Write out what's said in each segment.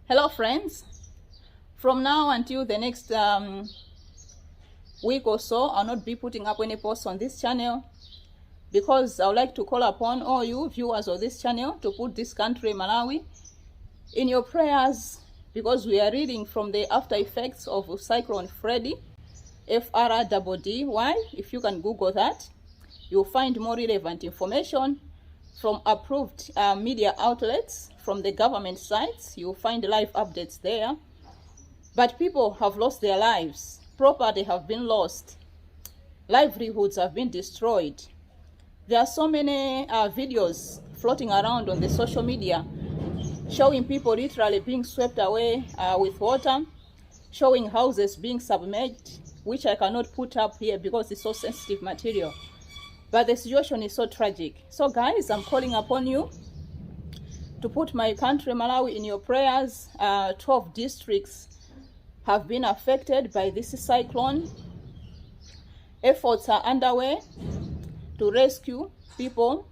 Hello friends, from now until the next week or so, I'll not be putting up any posts on this channel because I would like to call upon all you viewers of this channel to put this country, Malawi, in your prayers, because we are reading from the after effects of Cyclone Freddy, FRDDY. If you can Google that, you'll find more relevant information from approved media outlets, from the government sites. You'll find live updates there. But people have lost their lives, property have been lost, livelihoods have been destroyed. There are so many videos floating around on the social media showing people literally being swept away with water, showing houses being submerged, which I cannot put up here because it's so sensitive material. But the situation is so tragic. So guys, I'm calling upon you to put my country, Malawi, in your prayers. 12 districts have been affected by this cyclone. Efforts are underway to rescue people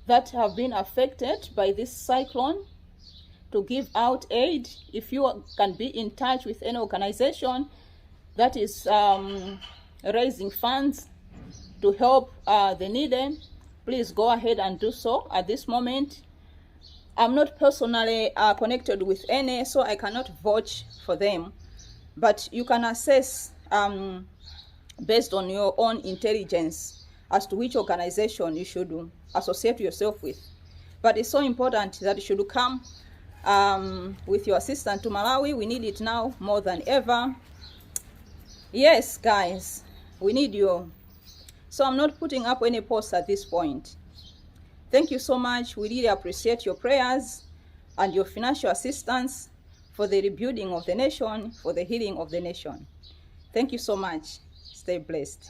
that have been affected by this cyclone, to give out aid. If you can be in touch with any organization that is raising funds to help the needy, please go ahead and do so at this moment. I'm not personally connected with any, so I cannot vouch for them, but you can assess based on your own intelligence as to which organization you should associate yourself with. But it's so important that you should come with your assistance to Malawi. We need it now more than ever. Yes guys, we need you. So I'm not putting up any posts at this point. Thank you so much. We really appreciate your prayers and your financial assistance for the rebuilding of the nation, for the healing of the nation. Thank you so much. Stay blessed.